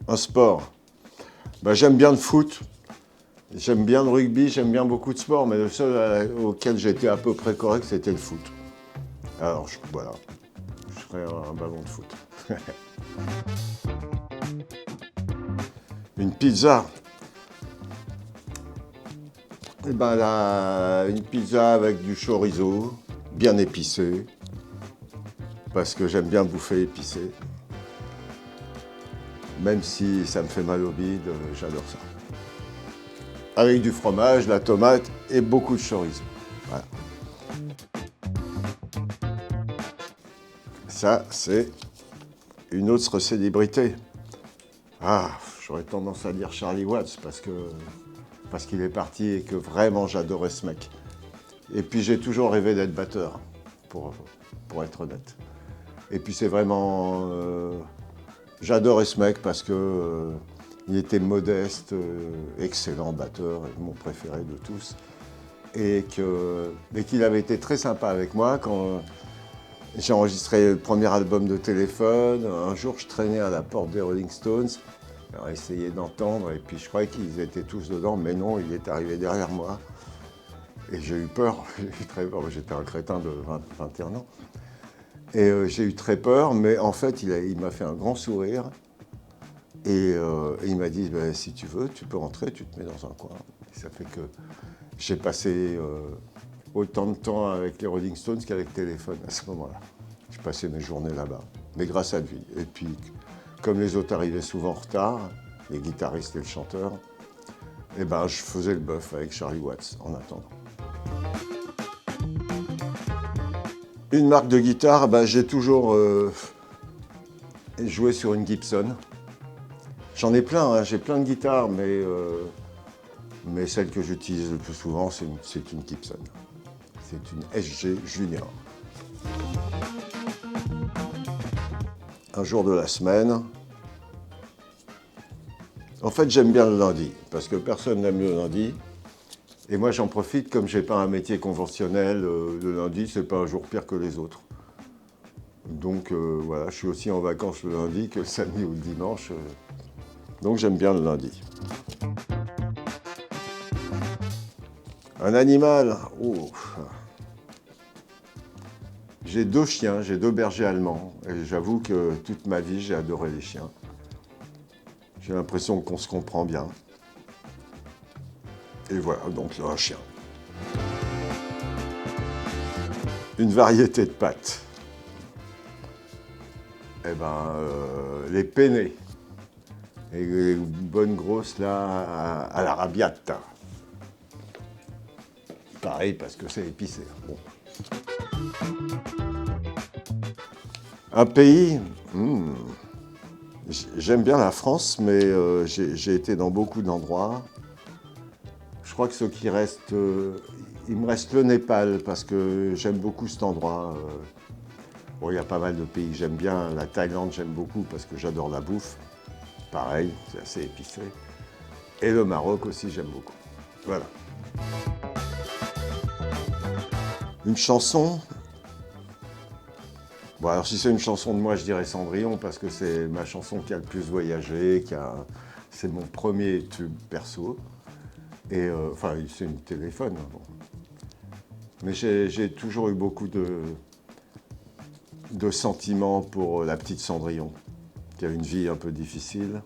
Un sport. Bah, j'aime bien le foot, j'aime bien le rugby, j'aime bien beaucoup de sports, mais le seul auquel j'étais à peu près correct, c'était le foot. Alors voilà, je ferais un ballon de foot. Une pizza. Eh ben là, une pizza avec du chorizo, bien épicé, parce que j'aime bien bouffer épicé. Même si ça me fait mal au bide, j'adore ça. Avec du fromage, la tomate et beaucoup de chorizo. Voilà. Ça, c'est une autre célébrité. Ah, j'aurais tendance à dire Charlie Watts parce qu'il est parti et que vraiment j'adorais ce mec. Et puis j'ai toujours rêvé d'être batteur, pour être honnête. Et puis c'est vraiment... j'adorais ce mec parce que il était modeste, excellent batteur, mon préféré de tous. Et qu'il avait été très sympa avec moi quand j'ai enregistré le premier album de Téléphone. Un jour, je traînais à la porte des Rolling Stones. Alors, essayé d'entendre, et puis je croyais qu'ils étaient tous dedans, mais non, il est arrivé derrière moi. Et j'ai eu peur, j'ai eu très peur, j'étais un crétin de 21 ans. Et j'ai eu très peur, mais en fait, il m'a fait un grand sourire. Et il m'a dit, ben, si tu veux, tu peux rentrer, tu te mets dans un coin. Et ça fait que j'ai passé autant de temps avec les Rolling Stones qu'avec Téléphone à ce moment-là. J'ai passé mes journées là-bas, mais grâce à lui. Et puis, comme les autres arrivaient souvent en retard, les guitaristes et le chanteur, eh ben, je faisais le bœuf avec Charlie Watts en attendant. Une marque de guitare, ben, j'ai toujours joué sur une Gibson. J'en ai plein, hein, j'ai plein de guitares, mais celle que j'utilise le plus souvent, c'est une Gibson. C'est une SG Junior. Un jour de la semaine. En fait, j'aime bien le lundi, parce que personne n'aime le lundi. Et moi, j'en profite, comme j'ai pas un métier conventionnel, le lundi, c'est pas un jour pire que les autres. Donc voilà, je suis aussi en vacances le lundi que le samedi ou le dimanche. Donc j'aime bien le lundi. Un animal, oh. J'ai 2 chiens, j'ai 2 bergers allemands. Et j'avoue que toute ma vie, j'ai adoré les chiens. J'ai l'impression qu'on se comprend bien. Et voilà, donc un chien. Une variété de pâtes. Eh ben, les penne. Et les bonnes grosses là, à l'arrabbiata. Pareil parce que c'est épicé. Bon. Un pays, j'aime bien la France, mais j'ai été dans beaucoup d'endroits. Je crois que ce qui reste, il me reste le Népal parce que j'aime beaucoup cet endroit. Bon, il y a pas mal de pays que j'aime bien. La Thaïlande, j'aime beaucoup parce que j'adore la bouffe. Pareil, c'est assez épicé. Et le Maroc aussi, j'aime beaucoup. Voilà. Une chanson. Bon, alors si c'est une chanson de moi, je dirais Cendrillon parce que c'est ma chanson qui a le plus voyagé, c'est mon premier tube perso. Et enfin, c'est une téléphone. Hein, bon. Mais j'ai toujours eu beaucoup de sentiments pour la petite Cendrillon, qui a une vie un peu difficile.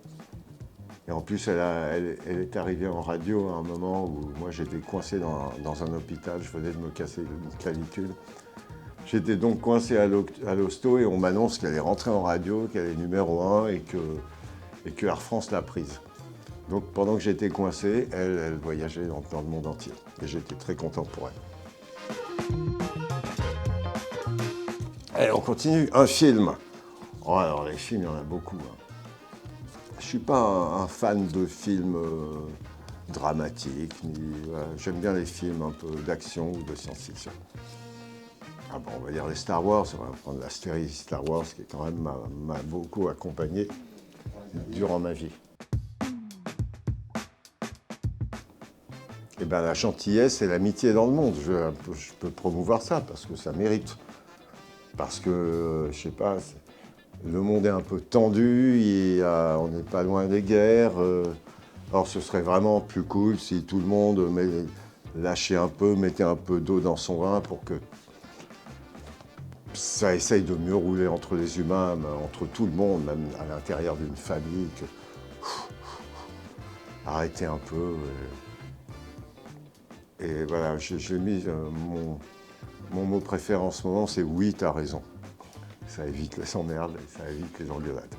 Et en plus, elle est arrivée en radio à un moment où moi j'étais coincé dans un hôpital, je venais de me casser une clavicule. J'étais donc coincé à l'hosto et on m'annonce qu'elle est rentrée en radio, qu'elle est numéro 1 et que Air France l'a prise. Donc pendant que j'étais coincé, elle voyageait dans le monde entier. Et j'étais très content pour elle. Allez, on continue. Un film. Oh, alors les films, il y en a beaucoup. Hein. Je ne suis pas un fan de films dramatiques. J'aime bien les films un peu d'action ou de science-fiction. Ah bon, on va dire les Star Wars, on va prendre la série Star Wars qui quand même m'a beaucoup accompagné durant ma vie. Eh bien la gentillesse et l'amitié dans le monde, je peux promouvoir ça parce que ça mérite. Parce que, je sais pas, Le monde est un peu tendu, on n'est pas loin des guerres. Alors ce serait vraiment plus cool si tout le monde lâchait un peu, mettait un peu d'eau dans son vin pour que ça essaye de mieux rouler entre les humains, entre tout le monde, même à l'intérieur d'une famille. Arrêtez un peu. Et voilà, j'ai mis mon mot préféré en ce moment, c'est oui, t'as raison. Ça évite les emmerdes et ça évite les engueulades.